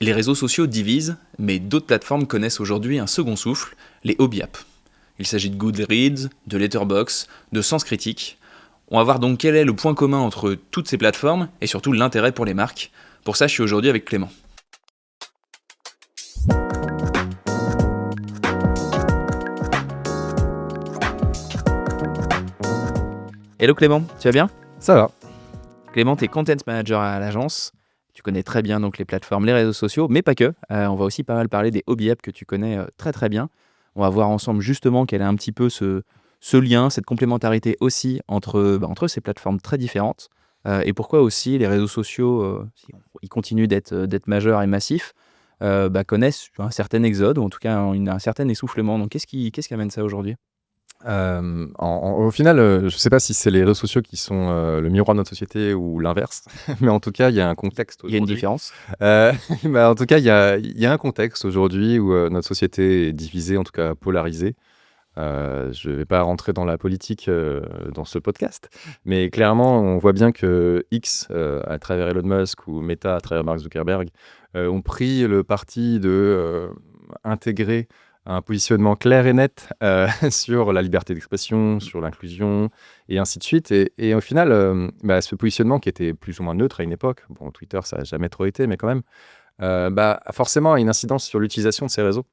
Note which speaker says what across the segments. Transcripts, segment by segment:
Speaker 1: Les réseaux sociaux divisent, mais d'autres plateformes connaissent aujourd'hui un second souffle, les hobby apps. Il s'agit de Goodreads, de Letterboxd, de Sens Critique. On va voir donc quel est le point commun entre toutes ces plateformes et surtout l'intérêt pour les marques. Pour ça, je suis aujourd'hui avec Clément. Hello Clément, tu vas bien ?
Speaker 2: Ça va.
Speaker 1: Clément, tu es content manager à l'agence. Tu connais très bien donc les plateformes, les réseaux sociaux, mais pas que. On va aussi pas mal parler des hobby apps que tu connais très très bien. On va voir ensemble justement quel est un petit peu ce lien, cette complémentarité aussi entre ces plateformes très différentes. Et pourquoi aussi les réseaux sociaux, ils continuent d'être majeurs et massifs, connaissent un certain exode, ou en tout cas un certain essoufflement. Donc qu'est-ce qui amène ça aujourd'hui ?
Speaker 2: Au final, je ne sais pas si c'est les réseaux sociaux qui sont le miroir de notre société ou l'inverse, mais en tout cas, il y a un contexte
Speaker 1: Il y a
Speaker 2: aujourd'hui.
Speaker 1: une différence ?
Speaker 2: En tout cas, il y a un contexte aujourd'hui où notre société est divisée, en tout cas polarisée. Je ne vais pas rentrer dans la politique dans ce podcast, mais clairement, on voit bien que X, à travers Elon Musk, ou Meta, à travers Mark Zuckerberg, ont pris le parti de intégrer un positionnement clair et net sur la liberté d'expression, sur l'inclusion, et ainsi de suite. Et au final, ce positionnement qui était plus ou moins neutre à une époque, bon, Twitter, ça n'a jamais trop été, mais quand même, forcément a une incidence sur l'utilisation de ces réseaux.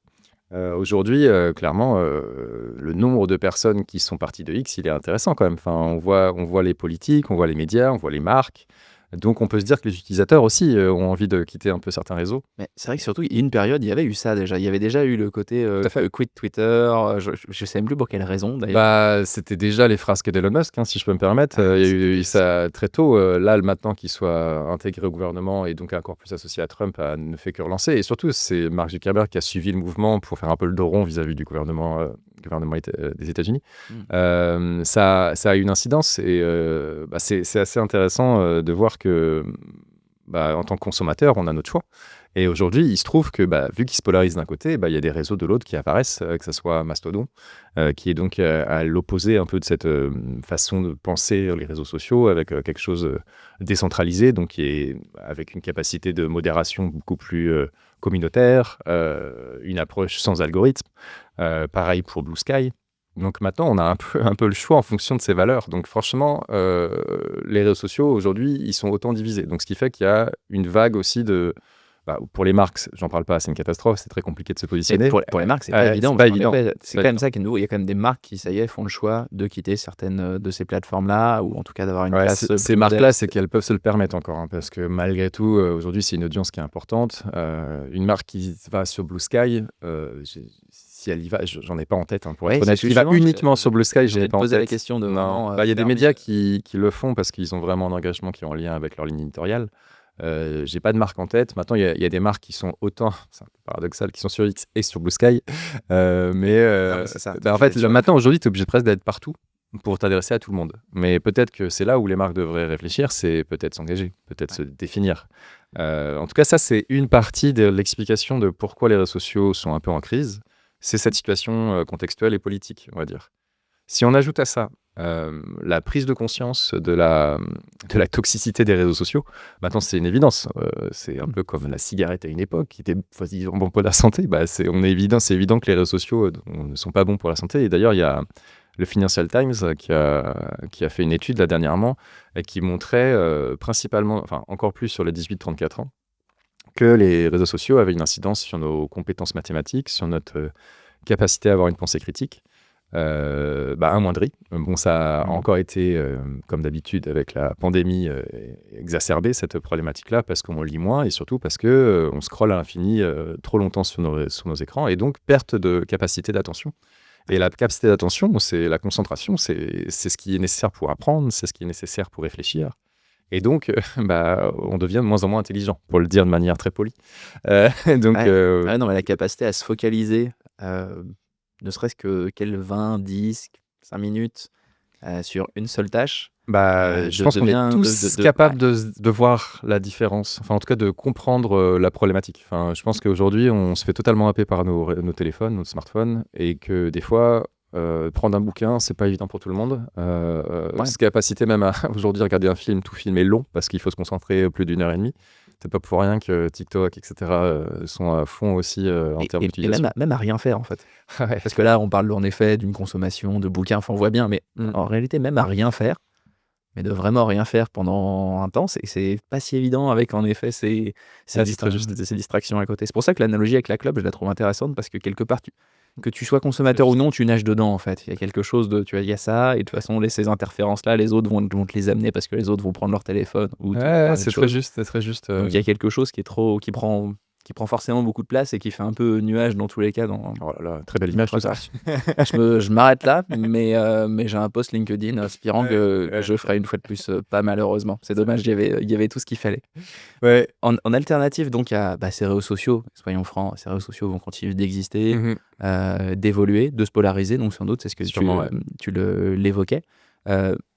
Speaker 2: Aujourd'hui, clairement, le nombre de personnes qui sont parties de X, il est intéressant quand même. Enfin, on voit les politiques, on voit les médias, on voit les marques. Donc, on peut se dire que les utilisateurs aussi ont envie de quitter un peu certains réseaux.
Speaker 1: Mais c'est vrai que surtout, il y a une période, il y avait eu ça déjà. Il y avait déjà eu le côté quit Twitter. Je ne sais même plus pour quelle raison d'ailleurs.
Speaker 2: C'était déjà les frasques d'Elon Musk, si je peux me permettre. Il y a eu ça très tôt. Là, maintenant qu'il soit intégré au gouvernement et donc encore plus associé à Trump, ne fait que relancer. Et surtout, c'est Mark Zuckerberg qui a suivi le mouvement pour faire un peu le dos rond vis-à-vis du gouvernement des États-Unis. Ça a eu une incidence et c'est assez intéressant de voir que en tant que consommateur, on a notre choix. Et aujourd'hui, il se trouve que, vu qu'ils se polarisent d'un côté, il y a des réseaux de l'autre qui apparaissent, que ce soit Mastodon, qui est donc à l'opposé un peu de cette façon de penser les réseaux sociaux, avec quelque chose décentralisé, donc qui est avec une capacité de modération beaucoup plus communautaire, une approche sans algorithme. Pareil pour Blue Sky. Donc maintenant, on a un peu le choix en fonction de ses valeurs. Donc franchement, les réseaux sociaux, aujourd'hui, ils sont autant divisés. Donc ce qui fait qu'il y a une vague aussi de... pour les marques, j'en parle pas, c'est une catastrophe, c'est très compliqué de se positionner.
Speaker 1: Pour les marques, c'est pas évident. C'est quand même ça qui est nouveau. Il y a quand même des marques qui, ça y est, font le choix de quitter certaines de ces plateformes-là, ou en tout cas d'avoir une place.
Speaker 2: Ces marques-là, c'est qu'elles peuvent se le permettre encore, parce que malgré tout, aujourd'hui, c'est une audience qui est importante. Une marque qui va sur Blue Sky, si elle y va, j'en ai pas en tête, pour être honnête. Il va uniquement sur Blue Sky, je n'ai pas en tête.
Speaker 1: Poser la question de...
Speaker 2: Il y a des médias qui le font parce qu'ils ont vraiment un engagement qui est en lien avec leur ligne éditoriale. J'ai pas de marque en tête. Maintenant, il y a des marques qui sont autant, c'est un peu paradoxal, qui sont sur X et sur Blue Sky. C'est ça. En fait, maintenant, aujourd'hui, tu es obligé presque d'être partout pour t'adresser à tout le monde. Mais peut-être que c'est là où les marques devraient réfléchir, c'est peut-être s'engager, peut-être se définir. En tout cas, ça, c'est une partie de l'explication de pourquoi les réseaux sociaux sont un peu en crise. C'est cette situation contextuelle et politique, on va dire. Si on ajoute à ça la prise de conscience de la toxicité des réseaux sociaux, maintenant c'est une évidence. C'est un peu comme la cigarette à une époque, qui était bon pour la santé. C'est évident que les réseaux sociaux ne sont pas bons pour la santé. Et d'ailleurs, il y a le Financial Times qui a fait une étude là dernièrement qui montrait principalement, encore plus sur les 18-34 ans, que les réseaux sociaux avaient une incidence sur nos compétences mathématiques, sur notre capacité à avoir une pensée critique. Amoindri. Bon, ça a encore été, comme d'habitude avec la pandémie, exacerbé cette problématique-là parce qu'on lit moins et surtout parce qu'on scrolle à l'infini trop longtemps sur nos écrans et donc perte de capacité d'attention. Et la capacité d'attention, c'est la concentration, c'est ce qui est nécessaire pour apprendre, c'est ce qui est nécessaire pour réfléchir. Et donc, on devient de moins en moins intelligent, pour le dire de manière très polie.
Speaker 1: Mais la capacité à se focaliser... ne serait-ce que 20, 10, 5 minutes sur une seule tâche.
Speaker 2: Je pense qu'on est tous capables de voir la différence, en tout cas de comprendre la problématique. Je pense qu'aujourd'hui, on se fait totalement happer par nos téléphones, nos smartphones, et que des fois, prendre un bouquin, c'est pas évident pour tout le monde. Cette capacité même à aujourd'hui regarder un film, tout film est long, parce qu'il faut se concentrer plus d'1 heure et demie. C'est pas pour rien que TikTok, etc., sont à fond aussi en termes
Speaker 1: Et
Speaker 2: d'utilisation.
Speaker 1: même à rien faire, en fait.
Speaker 2: Ouais.
Speaker 1: Parce que là, on parle en effet d'une consommation de bouquins, enfin, on voit bien, mais
Speaker 2: Mm.
Speaker 1: en réalité, même à rien faire, mais de vraiment rien faire pendant un temps, c'est pas si évident avec, en effet,
Speaker 2: Ah, c'est très juste.
Speaker 1: ces distractions à côté. C'est pour ça que l'analogie avec la clope, je la trouve intéressante, parce que quelque part, que tu sois consommateur ou non, tu nages dedans, en fait. Il y a quelque chose de, tu vois, il y a ça, et de toute façon, ces interférences-là, les autres vont te les amener parce que les autres vont prendre leur téléphone ou te
Speaker 2: Ouais,
Speaker 1: parler de
Speaker 2: c'est très
Speaker 1: choses.
Speaker 2: juste, c'est très juste.
Speaker 1: Donc il y a quelque chose qui prend forcément beaucoup de place et qui fait un peu nuage dans tous les cas.
Speaker 2: Oh là là, très belle image tout ça.
Speaker 1: Je m'arrête là, mais j'ai un post LinkedIn aspirant
Speaker 2: Ouais,
Speaker 1: que
Speaker 2: ouais.
Speaker 1: je ferai une fois de plus, pas malheureusement. C'est dommage, il y avait tout ce qu'il fallait.
Speaker 2: Ouais.
Speaker 1: En alternative donc à ces réseaux sociaux, soyons francs, ces réseaux sociaux vont continuer d'exister,
Speaker 2: Mhm.
Speaker 1: d'évoluer, de se polariser, donc sans doute, c'est ce que
Speaker 2: Sûrement, ouais.
Speaker 1: tu l'évoquais.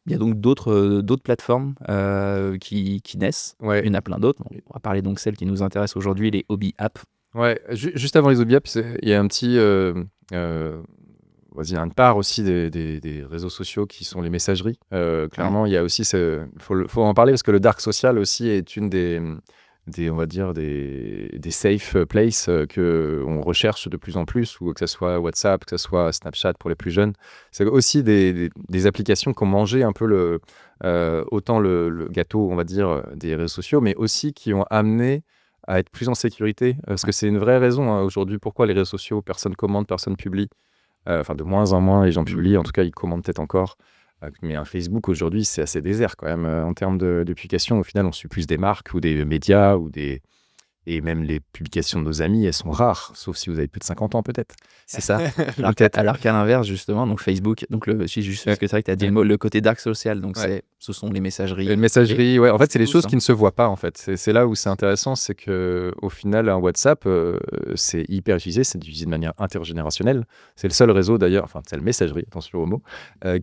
Speaker 1: Il y a donc d'autres plateformes qui naissent.
Speaker 2: Ouais.
Speaker 1: Il y en a plein d'autres. On va parler donc celle qui nous intéresse aujourd'hui, les hobby apps.
Speaker 2: Ouais, juste avant les hobby apps, il y a un petit, vas-y, une part aussi des réseaux sociaux qui sont les messageries. Clairement, il y a aussi, faut en parler parce que le dark social aussi est une on va dire, des safe places que on recherche de plus en plus, ou que ce soit WhatsApp, que ce soit Snapchat pour les plus jeunes. C'est aussi des applications qui ont mangé un peu autant le gâteau, on va dire, des réseaux sociaux, mais aussi qui ont amené à être plus en sécurité. Parce que c'est une vraie raison aujourd'hui pourquoi les réseaux sociaux, personne commande, personne publie. Enfin, de moins en moins, les gens publient. En tout cas, ils commandent peut-être encore. Mais un Facebook, aujourd'hui, c'est assez désert quand même. En termes de publication, au final, on suit plus des marques ou des médias et même les publications de nos amis, elles sont rares, sauf si vous avez plus de 50 ans, peut-être.
Speaker 1: C'est ça.
Speaker 2: Peut-être.
Speaker 1: Alors qu'à l'inverse, justement, donc Facebook, donc si juste parce que c'est vrai que tu as dit le mot, le côté dark social, donc
Speaker 2: Ouais.
Speaker 1: ce sont les messageries.
Speaker 2: Une messagerie, ouais. En fait, c'est les
Speaker 1: Tous,
Speaker 2: choses
Speaker 1: hein.
Speaker 2: qui ne se voient pas, en fait. C'est là où c'est intéressant, c'est que au final, un WhatsApp, c'est hyper utilisé, c'est utilisé de manière intergénérationnelle. C'est le seul réseau, d'ailleurs, enfin, c'est la messagerie, attention au mot,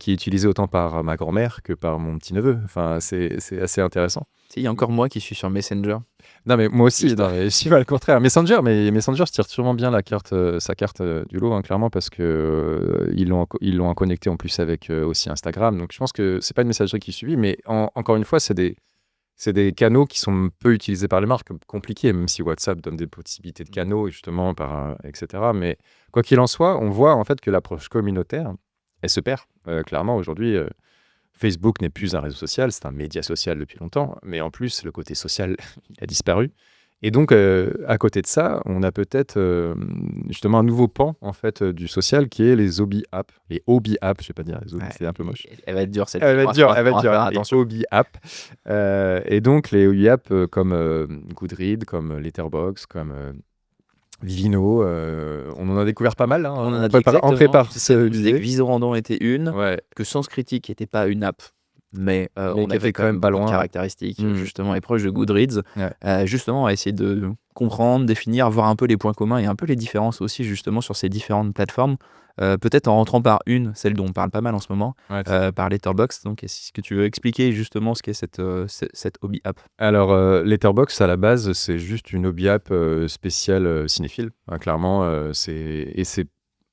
Speaker 2: qui est utilisé autant par ma grand-mère que par mon petit-neveu. Enfin, c'est assez intéressant.
Speaker 1: Il y a encore moi qui suis sur Messenger.
Speaker 2: Non, mais moi aussi,
Speaker 1: Juste.
Speaker 2: non, mais je suis pas le contraire. Messenger se tire sûrement bien sa carte du lot, hein, clairement, parce que ils l'ont connecté en plus avec aussi Instagram. Donc, je pense que c'est pas une messagerie qui suit, mais encore une fois, c'est des canaux qui sont peu utilisés par les marques, compliqués, même si WhatsApp donne des possibilités de canaux, justement, etc. Mais quoi qu'il en soit, on voit en fait que l'approche communautaire, elle se perd. Clairement, aujourd'hui, Facebook n'est plus un réseau social, c'est un média social depuis longtemps, mais en plus, le côté social, il a disparu. Et donc, à côté de ça, on a peut-être justement un nouveau pan en fait du social qui est les hobby apps. Les hobby apps, je vais pas dire les hobby,
Speaker 1: Ouais,
Speaker 2: c'est un peu moche.
Speaker 1: Elle va être dure cette
Speaker 2: Elle va être dure, elle va être
Speaker 1: On va
Speaker 2: dure.
Speaker 1: faire
Speaker 2: Les
Speaker 1: attention.
Speaker 2: hobby apps. Et donc, les hobby apps comme Goodreads, comme Letterboxd, comme Vivino, on en a découvert pas mal. Hein,
Speaker 1: On en a
Speaker 2: en
Speaker 1: exactement.
Speaker 2: prépare
Speaker 1: Je
Speaker 2: ce
Speaker 1: disais que
Speaker 2: billet.
Speaker 1: Visorandon était une,
Speaker 2: Ouais,
Speaker 1: que Sens Critique n'était pas une app, mais
Speaker 2: mais
Speaker 1: on
Speaker 2: qui
Speaker 1: avait
Speaker 2: était
Speaker 1: quand
Speaker 2: quand même pas
Speaker 1: beaucoup de
Speaker 2: loin.
Speaker 1: caractéristiques
Speaker 2: Mm.
Speaker 1: justement et proches de Goodreads,
Speaker 2: Ouais.
Speaker 1: justement à essayer de comprendre, définir, voir un peu les points communs et un peu les différences aussi justement sur ces différentes plateformes. Peut-être en rentrant par celle dont on parle pas mal en ce moment,
Speaker 2: Ouais, c'est ça.
Speaker 1: par Letterboxd. Donc est-ce que tu veux expliquer justement ce qu'est cette hobby app?
Speaker 2: Alors, Letterboxd, à la base, c'est juste une hobby app spéciale cinéphile. Hein, clairement, c'est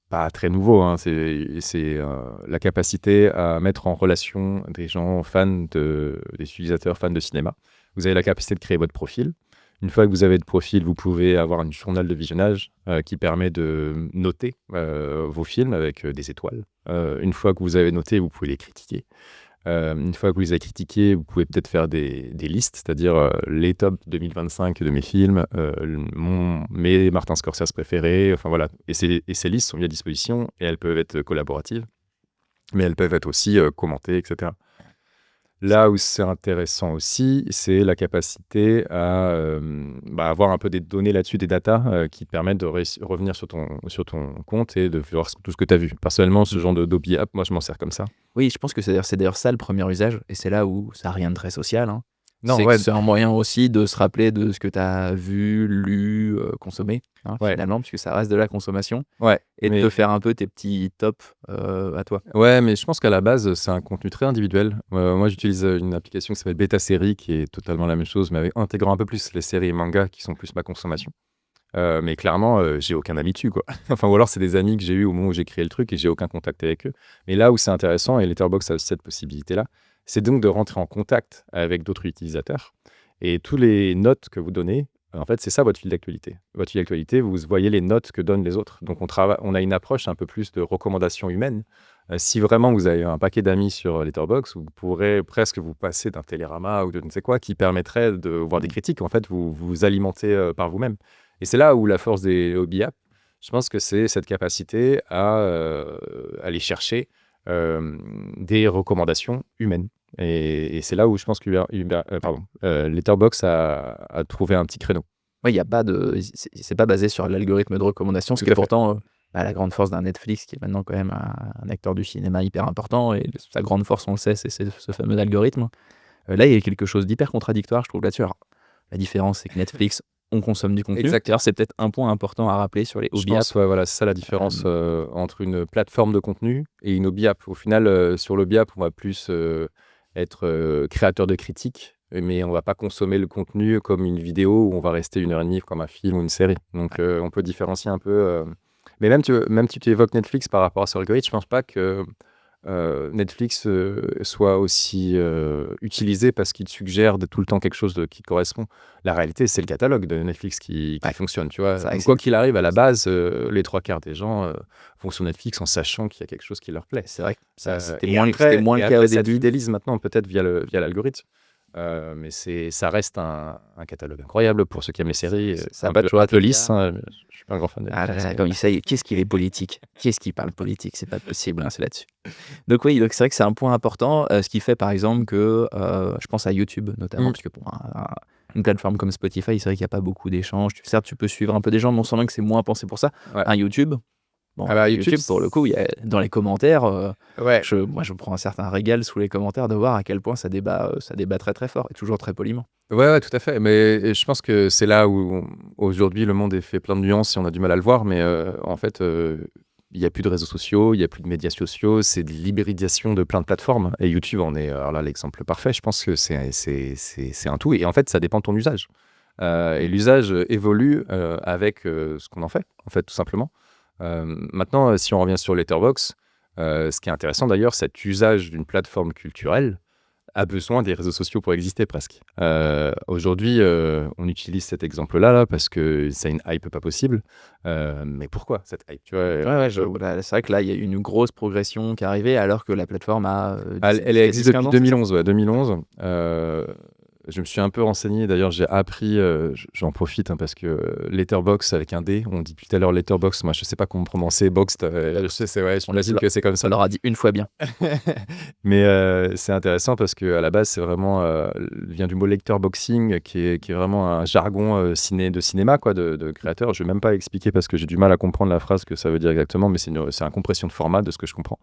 Speaker 2: pas très nouveau. Hein, c'est la capacité à mettre en relation des gens des utilisateurs fans de cinéma. Vous avez la capacité de créer votre profil. Une fois que vous avez le profil, vous pouvez avoir une journal de visionnage qui permet de noter vos films avec des étoiles. Une fois que vous avez noté, vous pouvez les critiquer. Une fois que vous les avez critiqués, vous pouvez peut-être faire des listes, c'est-à-dire les tops 2025 de mes films, mes Martin Scorsese préférés, enfin voilà. Et ces listes sont mises à disposition et elles peuvent être collaboratives, mais elles peuvent être aussi commentées, etc. Là où c'est intéressant aussi, c'est la capacité à avoir un peu des données là-dessus, des datas qui te permettent de revenir sur ton compte et de voir tout ce que tu as vu. Personnellement, ce genre d'hobby app, moi, je m'en sers comme ça.
Speaker 1: Oui, je pense que c'est d'ailleurs ça le premier usage et c'est là où ça a rien de très social, hein.
Speaker 2: Non,
Speaker 1: C'est que
Speaker 2: ouais,
Speaker 1: c'est un moyen aussi de se rappeler de ce que tu as vu, lu, consommé, hein,
Speaker 2: ouais,
Speaker 1: finalement, puisque ça reste de la consommation
Speaker 2: ouais.
Speaker 1: et de
Speaker 2: Mais
Speaker 1: te faire un peu tes petits tops, à toi.
Speaker 2: ouais, mais je pense qu'à la base, c'est un contenu très individuel. Moi, j'utilise une application qui s'appelle Beta Série, qui est totalement la même chose, mais avec intégrant un peu plus les séries et mangas qui sont plus ma consommation. Mais clairement, j'ai aucun ami dessus, quoi. Enfin, ou alors c'est des amis que j'ai eu au moment où j'ai créé le truc et j'ai aucun contact avec eux. Mais là où c'est intéressant, et Letterboxd a aussi cette possibilité-là, c'est donc de rentrer en contact avec d'autres utilisateurs Et tous les notes que vous donnez, en fait, c'est ça votre fil d'actualité. Votre fil d'actualité, vous voyez les notes que donnent les autres. Donc, on a une approche un peu plus de recommandation humaine. Si vraiment vous avez un paquet d'amis sur Letterboxd, vous pourrez presque vous passer d'un Télérama ou de je ne sais quoi qui permettrait de voir des critiques. En fait, vous vous alimentez par vous-même. Et c'est là où la force des hobby apps, je pense que c'est cette capacité à aller chercher des recommandations humaines. Et c'est là où je pense que Letterboxd a trouvé un petit créneau.
Speaker 1: Ouais, il y a pas de c'est pas basé sur l'algorithme de recommandation, ce
Speaker 2: Tout
Speaker 1: qui est
Speaker 2: à fait.
Speaker 1: pourtant, la grande force d'un Netflix qui est maintenant quand même un acteur du cinéma hyper important et sa grande force, on le sait, c'est ce fameux algorithme. Là, il y a quelque chose d'hyper contradictoire, je trouve, là-dessus. Alors, la différence, c'est que Netflix, on consomme du contenu.
Speaker 2: Exact.
Speaker 1: D'ailleurs, c'est peut-être un point important à rappeler sur les
Speaker 2: Je
Speaker 1: hobby apps.
Speaker 2: pense, ouais, voilà, c'est ça la différence entre une plateforme de contenu et une hobby app. Au final, sur l'hobby app, on va plus être créateur de critiques, mais on va pas consommer le contenu comme une vidéo où on va rester 1 heure et demie comme un film ou une série. Donc, on peut différencier un peu. Mais même si tu évoques Netflix par rapport à ce algorithme, je pense pas que Netflix soit aussi utilisé parce qu'il te suggère tout le temps quelque chose qui te correspond. La réalité, c'est le catalogue de Netflix qui
Speaker 1: Ouais.
Speaker 2: fonctionne, tu vois.
Speaker 1: C'est vrai que
Speaker 2: Quoi qu'il arrive, à la base, les 3 quarts des gens vont sur Netflix en sachant qu'il y a quelque chose qui leur plaît.
Speaker 1: c'est vrai que ça, c'était
Speaker 2: Et
Speaker 1: moins
Speaker 2: après,
Speaker 1: le cas
Speaker 2: ça
Speaker 1: au
Speaker 2: te
Speaker 1: début.
Speaker 2: fidélise maintenant peut-être via l'algorithme. Mais ça reste un catalogue incroyable pour ceux qui aiment les séries.
Speaker 1: Ça a
Speaker 2: Un
Speaker 1: pas
Speaker 2: peu,
Speaker 1: toujours
Speaker 2: un
Speaker 1: été
Speaker 2: peu
Speaker 1: le
Speaker 2: lisse,
Speaker 1: cas.
Speaker 2: hein, je suis pas un grand fan de
Speaker 1: Ah là
Speaker 2: Netflix.
Speaker 1: là, comme ça y est, qu'est-ce qu'il est politique? Qu'est-ce qui parle politique? C'est pas possible, hein, c'est là-dessus. Donc oui, donc c'est vrai que c'est un point important, ce qui fait par exemple que, je pense à YouTube notamment,
Speaker 2: Mm.
Speaker 1: parce que pour une plateforme comme Spotify, c'est vrai qu'il y a pas beaucoup d'échanges. Certes, tu peux suivre un peu des gens, mais on sent bien que c'est moins pensé pour ça.
Speaker 2: Ouais.
Speaker 1: Un YouTube, bon,
Speaker 2: Ah bah, YouTube,
Speaker 1: YouTube pour le coup, il y a dans les commentaires,
Speaker 2: ouais.
Speaker 1: moi je prends un certain régal sous les commentaires de voir à quel point ça débat très, très fort et toujours très poliment.
Speaker 2: Ouais, ouais, tout à fait. Mais je pense que c'est là où aujourd'hui le monde est fait plein de nuances et on a du mal à le voir. Mais en fait, il n'y a plus de réseaux sociaux, il n'y a plus de médias sociaux, c'est de l'hybridation de plein de plateformes. Et YouTube en est alors là l'exemple parfait. Je pense que c'est un tout. Et en fait, ça dépend de ton usage. Et l'usage évolue avec ce qu'on en fait, tout simplement. Maintenant, si on revient sur Letterboxd, ce qui est intéressant d'ailleurs, cet usage d'une plateforme culturelle a besoin des réseaux sociaux pour exister presque. Aujourd'hui, on utilise cet exemple-là là, parce que c'est une hype pas possible. Mais pourquoi cette hype, tu vois?
Speaker 1: Ouais, voilà, c'est vrai que là, il y a une grosse progression qui est arrivée alors que la plateforme a,
Speaker 2: Elle
Speaker 1: 10
Speaker 2: existe
Speaker 1: 10-15
Speaker 2: depuis
Speaker 1: ans, c'est ça?
Speaker 2: 2011, ouais, 2011. Je me suis un peu renseigné, d'ailleurs j'ai appris, j'en profite hein, parce que Letterboxd avec un D, on dit depuis tout à l'heure Letterboxd, moi je sais pas comment prononcer, Boxed, je sais, ouais, j'imagine que c'est comme
Speaker 1: Ça
Speaker 2: ça.
Speaker 1: leur a dit une fois bien.
Speaker 2: Mais c'est intéressant parce qu'à la base, c'est vraiment vient du mot letterboxing qui est vraiment un jargon de cinéma, quoi, de créateur. Je vais même pas expliquer parce que j'ai du mal à comprendre la phrase que ça veut dire exactement, mais c'est une compression de format de ce que je comprends.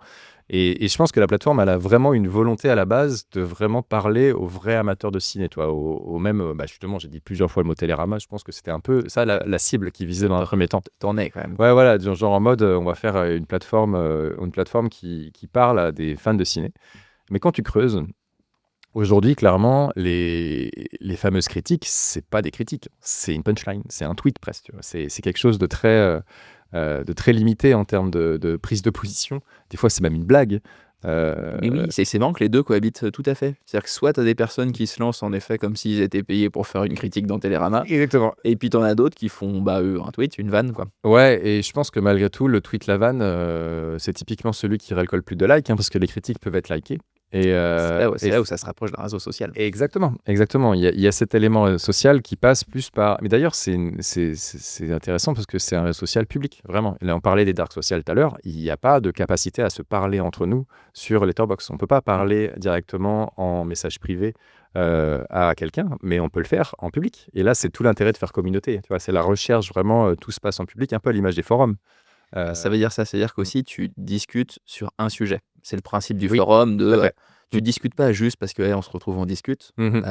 Speaker 2: Et je pense que la plateforme, elle a vraiment une volonté à la base de vraiment parler aux vrais amateurs de ciné, toi, au même, justement, j'ai dit plusieurs fois le mot Télérama, je pense que c'était un peu ça la cible qui visait dans un premier temps.
Speaker 1: T'en es quand même.
Speaker 2: Ouais, voilà, genre en mode, on va faire une plateforme qui parle à des fans de ciné. Mais quand tu creuses, aujourd'hui, clairement, les fameuses critiques, c'est pas des critiques, c'est une punchline, c'est un tweet presque, tu vois. C'est quelque chose de très limité en termes de prise de position. Des fois, c'est même une blague.
Speaker 1: Mais oui, c'est marrant que les 2 cohabitent, tout à fait. C'est-à-dire que soit tu as des personnes qui se lancent en effet comme s'ils étaient payés pour faire une critique dans Télérama
Speaker 2: Exactement.
Speaker 1: et puis tu en as d'autres qui font, eux, un tweet, une vanne, quoi.
Speaker 2: Ouais, et je pense que malgré tout, le tweet la vanne, c'est typiquement celui qui récolte plus de likes, hein, parce que les critiques peuvent être likées. Et,
Speaker 1: C'est là où ça se rapproche d'un réseau social.
Speaker 2: exactement, exactement. Il y a cet élément social qui passe plus par. Mais d'ailleurs, c'est intéressant parce que c'est un réseau social public, vraiment. Là, on parlait des dark social tout à l'heure. Il n'y a pas de capacité à se parler entre nous sur Letterboxd. On ne peut pas parler directement en message privé à quelqu'un, mais on peut le faire en public. Et là, c'est tout l'intérêt de faire communauté. Tu vois, c'est la recherche vraiment. Tout se passe en public, un peu à l'image des forums.
Speaker 1: Ça veut dire ça, c'est-à-dire qu'aussi tu discutes sur un sujet. C'est le principe du
Speaker 2: Oui,
Speaker 1: forum
Speaker 2: tout à fait.
Speaker 1: tu discutes pas juste parce que, hey, on se retrouve, on discute.
Speaker 2: Mhm.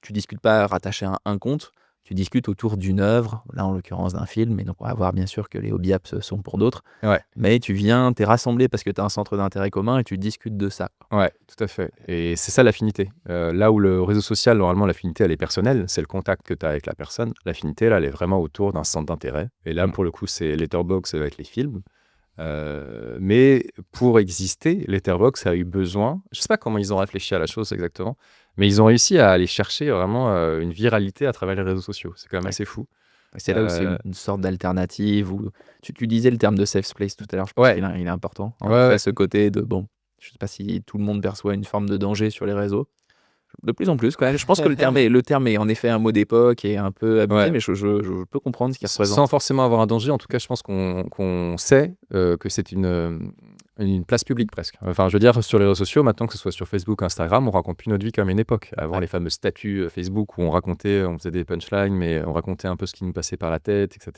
Speaker 1: Tu discutes pas rattaché à un compte, tu discutes autour d'une œuvre, là en l'occurrence d'un film, et donc on va voir bien sûr que les hobby apps sont pour d'autres.
Speaker 2: Ouais.
Speaker 1: Mais tu es rassemblé parce que tu as un centre d'intérêt commun et tu discutes de ça.
Speaker 2: Ouais, tout à fait. Et c'est ça l'affinité. Là où le réseau social, normalement, l'affinité, elle est personnelle, c'est le contact que tu as avec la personne. L'affinité, là, elle est vraiment autour d'un centre d'intérêt. Et là, pour le coup, c'est Letterboxd avec les films. Mais pour exister, Letterboxd a eu besoin, je sais pas comment ils ont réfléchi à la chose exactement, Mais ils ont réussi à aller chercher vraiment une viralité à travers les réseaux sociaux. C'est quand même
Speaker 1: Ouais.
Speaker 2: assez fou.
Speaker 1: C'est là où c'est
Speaker 2: Euh,
Speaker 1: une sorte d'alternative où tu disais le terme de safe place tout à l'heure, je pense
Speaker 2: ouais,
Speaker 1: qu'il est important. En
Speaker 2: ouais,
Speaker 1: effet,
Speaker 2: ouais.
Speaker 1: ce côté de bon, je sais pas si tout le monde perçoit une forme de danger sur les réseaux. De plus en plus quand même. Je pense que le terme est en effet un mot d'époque et un peu abusé,
Speaker 2: Ouais.
Speaker 1: mais je peux comprendre ce qu'il
Speaker 2: Sans
Speaker 1: représente.
Speaker 2: forcément avoir un danger, en tout cas, je pense qu'on sait que c'est une place publique presque. Enfin, je veux dire, sur les réseaux sociaux, maintenant que ce soit sur Facebook, Instagram, on raconte plus notre vie comme à une époque. Avant,
Speaker 1: Ouais.
Speaker 2: les fameux statuts Facebook où on racontait, on faisait des punchlines, mais on racontait un peu ce qui nous passait par la tête, etc.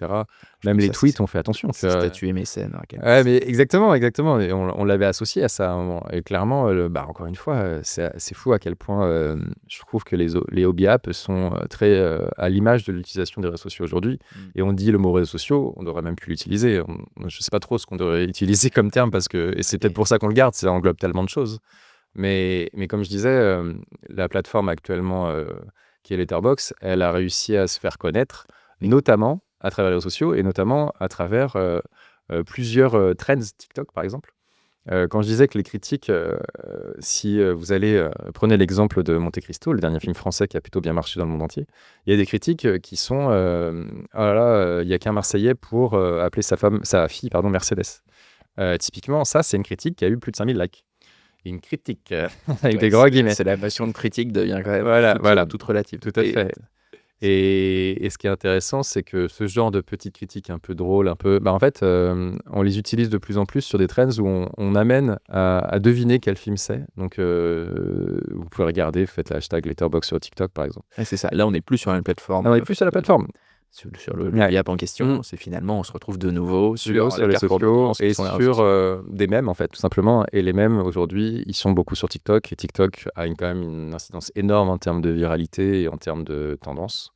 Speaker 1: Je
Speaker 2: Même
Speaker 1: pense
Speaker 2: les
Speaker 1: que ça,
Speaker 2: tweets, on fait attention.
Speaker 1: c'est statut MSN à quel point
Speaker 2: Ouais, mais exactement, exactement. Et on l'avait associé à ça à un moment. Et clairement, encore une fois, c'est fou à quel point je trouve que les hobby apps sont très à l'image de l'utilisation des réseaux sociaux aujourd'hui. Et on dit le mot réseaux sociaux, on devrait même plus l'utiliser. Je ne sais pas trop ce qu'on devrait utiliser comme terme et c'est peut-être pour ça qu'on le garde, ça englobe tellement de choses. Mais comme je disais, la plateforme actuellement qui est Letterboxd, elle a réussi à se faire connaître, notamment à travers les réseaux sociaux et notamment à travers plusieurs trends TikTok, par exemple. Quand je disais que les critiques, si vous allez, prenez l'exemple de Monte Cristo, le dernier film français qui a plutôt bien marché dans le monde entier, il y a des critiques qui sont oh là là, il n'y a qu'un Marseillais pour appeler sa fille, pardon, Mercedes. Typiquement, ça, c'est une critique qui a eu plus de 5000 likes. Une critique avec des gros guillemets.
Speaker 1: c'est la passion de critique devient quand même
Speaker 2: Voilà,
Speaker 1: toute relative.
Speaker 2: tout à fait. Et ce qui est intéressant, c'est que ce genre de petites critiques un peu drôles, en fait, on les utilise de plus en plus sur des trends où on amène à deviner quel film c'est. Donc, vous pouvez regarder, faites le hashtag Letterboxd sur TikTok, par exemple.
Speaker 1: Ouais, c'est ça. Là, on n'est plus sur une plateforme.
Speaker 2: Non, on est plus sur la plateforme.
Speaker 1: Sur le
Speaker 2: Ouais.
Speaker 1: app en question, c'est finalement, on se retrouve de nouveau sur
Speaker 2: Sur les
Speaker 1: carrefour de
Speaker 2: sociaux
Speaker 1: France, qui
Speaker 2: et
Speaker 1: sont les réseaux
Speaker 2: sur
Speaker 1: sociaux.
Speaker 2: des mèmes, en fait, tout simplement. Et les mèmes, aujourd'hui, ils sont beaucoup sur TikTok. Et TikTok a quand même une incidence énorme en termes de viralité et en termes de tendance.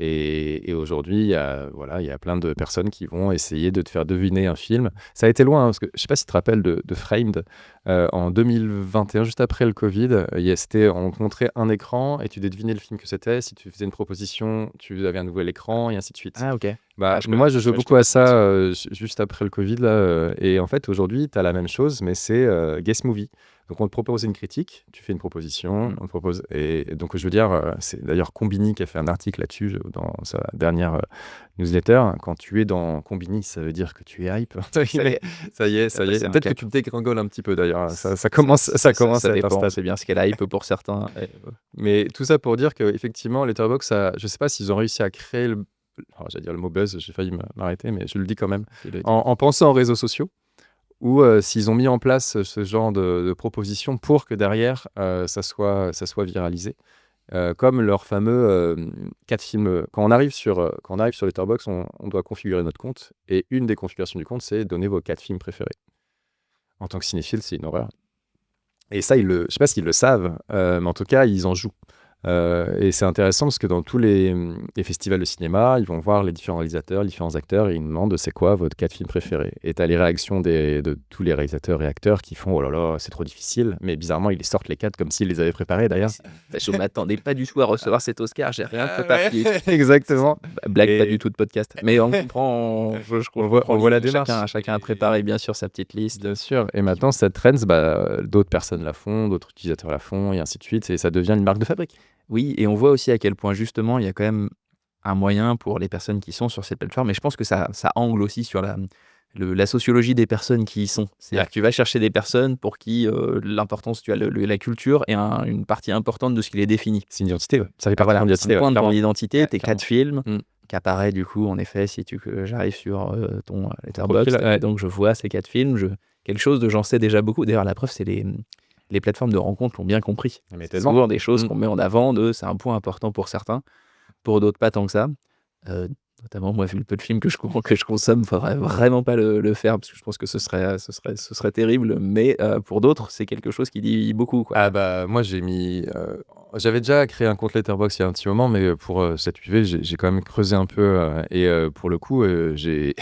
Speaker 2: Et aujourd'hui, il y a plein de personnes qui vont essayer de te faire deviner un film. Ça a été loin, parce que je ne sais pas si tu te rappelles de Framed. En 2021, juste après le Covid, on te montrait un écran et tu devais deviner le film que c'était. Si tu faisais une proposition, tu avais un nouvel écran et ainsi de suite.
Speaker 1: Ah, ok.
Speaker 2: Moi, je joue beaucoup à ça juste après le Covid. Là, et en fait, aujourd'hui, tu as la même chose, mais c'est Guess Movie. Donc, on te propose une critique, tu fais une proposition, on te propose. Et donc, je veux dire, c'est d'ailleurs Combini qui a fait un article là-dessus dans sa dernière newsletter. Quand tu es dans Combini, ça veut dire que tu es hype. Ça y est.
Speaker 1: c'est un
Speaker 2: Peut-être que
Speaker 1: cap.
Speaker 2: tu te dégringoles un petit peu d'ailleurs. Ça commence à être un
Speaker 1: dépend,
Speaker 2: stade.
Speaker 1: c'est bien ce qu'elle a hype pour certains.
Speaker 2: Mais tout ça pour dire qu'effectivement, Letterboxd, je ne sais pas s'ils ont réussi à créer j'allais dire le mot buzz, j'ai failli m'arrêter, mais je le dis quand même, en pensant aux réseaux sociaux, ou s'ils ont mis en place ce genre de propositions pour que derrière, ça soit viralisé. Comme leur fameux 4 films. Quand on arrive sur Letterboxd, on doit configurer notre compte, et une des configurations du compte, c'est donner vos 4 films préférés. En tant que cinéphile, c'est une horreur. Et ça, je ne sais pas s'ils le savent, mais en tout cas, ils en jouent. Et c'est intéressant parce que dans tous les festivals de cinéma, ils vont voir les différents réalisateurs, les différents acteurs, et ils nous demandent c'est quoi votre 4 films préférés. Et tu as les réactions de tous les réalisateurs et acteurs qui font oh là là, c'est trop difficile. Mais bizarrement, ils les sortent les 4 comme s'ils les avaient préparés d'ailleurs.
Speaker 1: Je ne m'attendais pas du tout à recevoir cet Oscar, j'ai rien préparé.
Speaker 2: Exactement.
Speaker 1: Blague, pas du tout de podcast. Mais on comprend,
Speaker 2: on voit la démarche.
Speaker 1: Chacun a préparé bien sûr sa petite liste.
Speaker 2: Bien sûr. Et maintenant, cette trend, d'autres personnes la font, d'autres utilisateurs la font, et ainsi de suite. Et ça devient une marque de fabrique.
Speaker 1: Oui, et on voit aussi à quel point justement il y a quand même un moyen pour les personnes qui sont sur cette plateforme, et je pense que ça angle aussi sur la sociologie des personnes qui y sont. C'est-à-dire que tu vas chercher des personnes pour qui l'importance, tu as la culture est une partie importante de ce qui les définit.
Speaker 2: C'est une identité, ça fait partie de l'identité.
Speaker 1: Un point de ton identité, tes 4 films
Speaker 2: Mm.
Speaker 1: qui apparaissent du coup, en effet, si j'arrive sur ton Letterboxd,
Speaker 2: Profil, ouais.
Speaker 1: donc je vois ces 4 films, quelque chose de j'en sais déjà beaucoup. D'ailleurs, la preuve, c'est les plateformes de rencontres l'ont bien compris.
Speaker 2: Mais
Speaker 1: C'est
Speaker 2: tellement.
Speaker 1: souvent des choses qu'on met en avant, c'est un point important pour certains, pour d'autres pas tant que ça. Notamment, moi, vu le peu de films que je consomme, il faudrait vraiment pas le faire, parce que je pense que ce serait terrible, mais pour d'autres, c'est quelque chose qui dit beaucoup, quoi.
Speaker 2: Ah moi j'avais déjà créé un compte Letterboxd il y a un petit moment, mais pour cette UV, j'ai quand même creusé un peu, et pour le coup, j'ai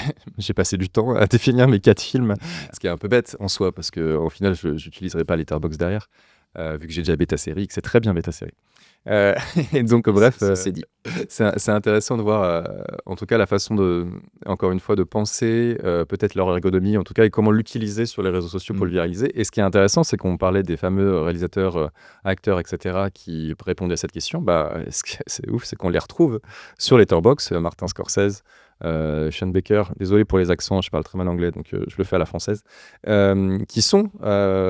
Speaker 2: passé du temps à définir mes 4 films, ce qui est un peu bête en soi, parce qu'au final, je n'utiliserai pas Letterboxd derrière. vu que j'ai déjà bêta série, que c'est très bien bêta série. Euh, et donc, bref,
Speaker 1: C'est dit.
Speaker 2: c'est intéressant de voir, en tout cas, la façon encore une fois, de penser peut-être leur ergonomie, en tout cas, et comment l'utiliser sur les réseaux sociaux pour le viraliser. Et ce qui est intéressant, c'est qu'on parlait des fameux réalisateurs, acteurs, etc., qui répondaient à cette question. Bah, ce qui c'est ouf, c'est qu'on les retrouve sur Letterboxd, Martin Scorsese, Sean Baker, désolé pour les accents, je parle très mal anglais, donc je le fais à la française, qui sont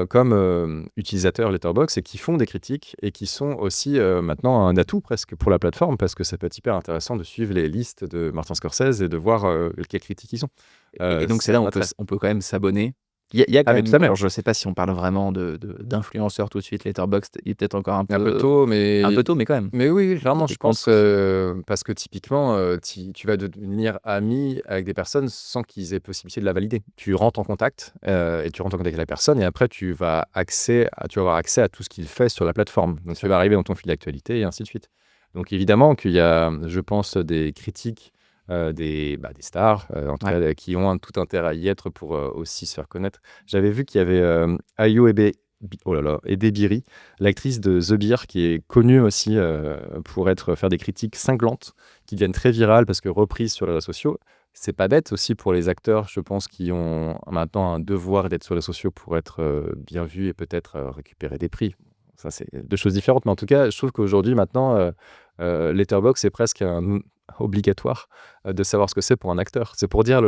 Speaker 2: comme utilisateurs Letterboxd et qui font des critiques et qui sont aussi maintenant un atout presque pour la plateforme parce que ça peut être hyper intéressant de suivre les listes de Martin Scorsese et de voir quelles critiques ils ont.
Speaker 1: Et donc, c'est là où on peut quand même s'abonner. Il y a quand
Speaker 2: Ah, mais
Speaker 1: même,
Speaker 2: tout à fait.
Speaker 1: alors je sais pas si on parle vraiment d'influenceurs tout de suite, Letterboxd, il est peut-être encore
Speaker 2: Un peu tôt, mais
Speaker 1: quand même.
Speaker 2: Mais oui, clairement,
Speaker 1: des
Speaker 2: je pense parce que typiquement, tu vas devenir ami avec des personnes sans qu'ils aient possibilité de la valider. Tu rentres en contact et tu rentres en contact avec la personne et après tu vas avoir accès à tout ce qu'il fait sur la plateforme. Donc tu vas arriver dans ton fil d'actualité et ainsi de suite. Donc évidemment qu'il y a, je pense, des critiques des stars, en tout cas, qui ont tout intérêt à y être pour aussi se faire connaître. J'avais vu qu'il y avait Ayo Edebiri, l'actrice de The Bear, qui est connue aussi pour faire des critiques cinglantes, qui deviennent très virales parce que reprises sur les réseaux sociaux. C'est pas bête aussi pour les acteurs, je pense, qui ont maintenant un devoir d'être sur les réseaux sociaux pour être bien vus et peut-être récupérer des prix. Ça, c'est deux choses différentes, mais en tout cas, je trouve qu'aujourd'hui, maintenant, Letterboxd, c'est presque obligatoire de savoir ce que c'est pour un acteur. C'est pour dire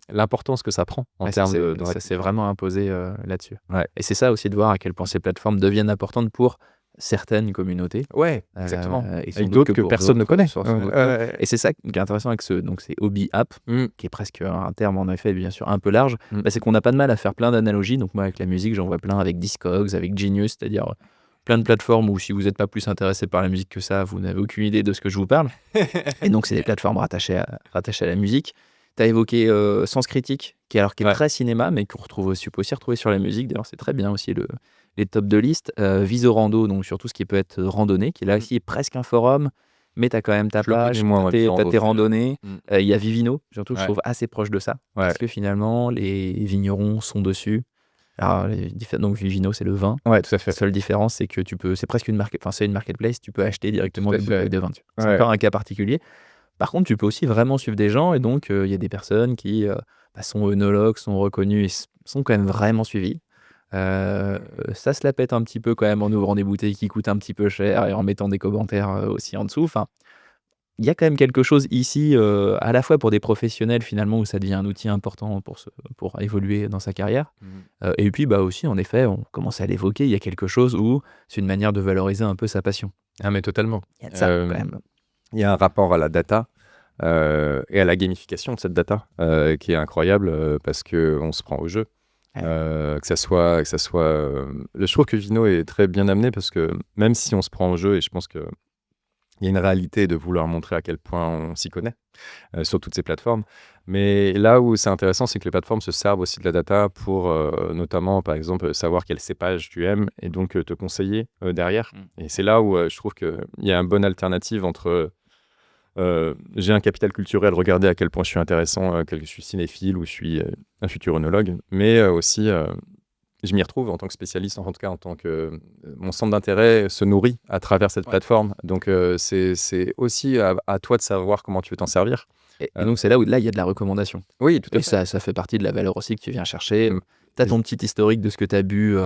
Speaker 2: l'importance que ça prend en termes de
Speaker 1: ça s'est vraiment imposé là-dessus.
Speaker 2: Ouais.
Speaker 1: Et c'est ça aussi de voir à quel point ces plateformes deviennent importantes pour certaines communautés.
Speaker 2: Ouais, exactement.
Speaker 1: Et sans
Speaker 2: Avec
Speaker 1: doute
Speaker 2: d'autres que
Speaker 1: pour
Speaker 2: personne ne
Speaker 1: d'autres,
Speaker 2: connaît.
Speaker 1: sans doute pas. Et c'est ça qui est intéressant avec ces hobby apps, qui est presque un terme en effet bien sûr un peu large, c'est qu'on n'a pas de mal à faire plein d'analogies. Donc moi avec la musique j'en vois plein avec Discogs, avec Genius, c'est-à-dire plein de plateformes où si vous n'êtes pas plus intéressé par la musique que ça, vous n'avez aucune idée de ce que je vous parle. Et donc c'est des plateformes rattachées à la musique. Tu as évoqué Sens Critique, qui est très cinéma, mais qu'on peut aussi retrouver sur la musique. D'ailleurs, c'est très bien aussi les tops de liste. Visorando, donc sur tout ce qui peut être randonnée, qui là aussi est presque un forum, mais tu as quand même ta page, t'as tes randonnées. Il y a Vivino, surtout, je trouve assez proche de ça. Parce que finalement, les vignerons sont dessus. Alors, donc Vivino, c'est le vin.
Speaker 2: Ouais, tout à fait.
Speaker 1: La seule différence, c'est que c'est presque une marketplace, tu peux acheter directement
Speaker 2: Tout à
Speaker 1: des
Speaker 2: fait.
Speaker 1: bouteilles de vin dessus. C'est encore un cas particulier. Par contre, tu peux aussi vraiment suivre des gens et donc il y a des personnes qui sont œnologues, sont reconnues et sont quand même vraiment suivies. Ça se la pète un petit peu quand même en ouvrant des bouteilles qui coûtent un petit peu cher et en mettant des commentaires aussi en dessous. Enfin, il y a quand même quelque chose ici, à la fois pour des professionnels finalement où ça devient un outil important pour évoluer dans sa carrière. Et puis aussi, en effet, on commence à l'évoquer, il y a quelque chose où c'est une manière de valoriser un peu sa passion.
Speaker 2: Ah mais totalement.
Speaker 1: Il y a de ça quand même.
Speaker 2: Il y a un rapport à la data et à la gamification de cette data qui est incroyable parce qu'on se prend au jeu. Que ça soit je trouve que Vino est très bien amené parce que même si on se prend au jeu, et je pense que il y a une réalité de vouloir montrer à quel point on s'y connaît sur toutes ces plateformes. Mais là où c'est intéressant, c'est que les plateformes se servent aussi de la data pour notamment, par exemple, savoir quel cépage tu aimes et donc te conseiller derrière. Et c'est là où je trouve qu'il y a une bonne alternative entre j'ai un capital culturel, regardez à quel point je suis intéressant, que je suis cinéphile ou je suis un futur œnologue, mais aussi je m'y retrouve en tant que spécialiste, en tout cas en tant que mon centre d'intérêt se nourrit à travers cette plateforme. Donc c'est aussi à toi de savoir comment tu veux t'en servir.
Speaker 1: Et donc c'est là où il y a de la recommandation.
Speaker 2: Oui, tout à
Speaker 1: Et
Speaker 2: fait.
Speaker 1: ça fait partie de la valeur aussi que tu viens chercher. Tu as ton petit historique de ce que tu as bu.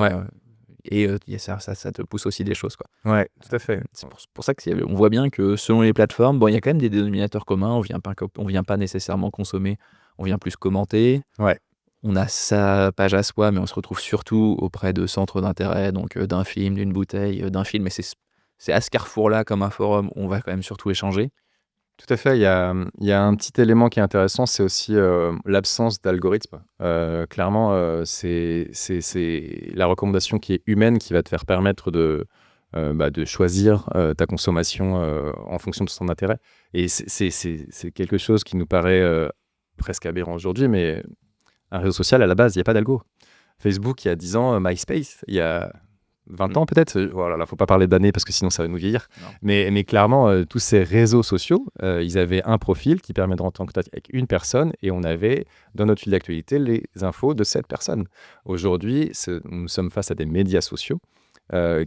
Speaker 1: Et ça te pousse aussi des choses, quoi.
Speaker 2: Ouais, tout à fait.
Speaker 1: C'est pour ça qu'on voit bien que selon les plateformes, il y a quand même des dénominateurs communs. On vient pas nécessairement consommer, on vient plus commenter.
Speaker 2: Ouais.
Speaker 1: On a sa page à soi, mais on se retrouve surtout auprès de centres d'intérêt, donc d'un film, d'une bouteille, d'un film. Et c'est à ce carrefour-là, comme un forum, où on va quand même surtout échanger.
Speaker 2: Tout à fait. Il y a un petit élément qui est intéressant, c'est aussi l'absence d'algorithme. Clairement, c'est la recommandation qui est humaine qui va te faire permettre de choisir ta consommation en fonction de son intérêt. Et c'est quelque chose qui nous paraît presque aberrant aujourd'hui, mais un réseau social, à la base, il n'y a pas d'algo. Facebook, il y a 10 ans, MySpace, il y a 20 ans peut-être. Voilà, là, faut pas parler d'années parce que sinon ça va nous vieillir.
Speaker 1: Non.
Speaker 2: Mais clairement, tous ces réseaux sociaux, ils avaient un profil qui permet de rentrer en contact avec une personne et on avait dans notre fil d'actualité les infos de cette personne. Aujourd'hui, nous sommes face à des médias sociaux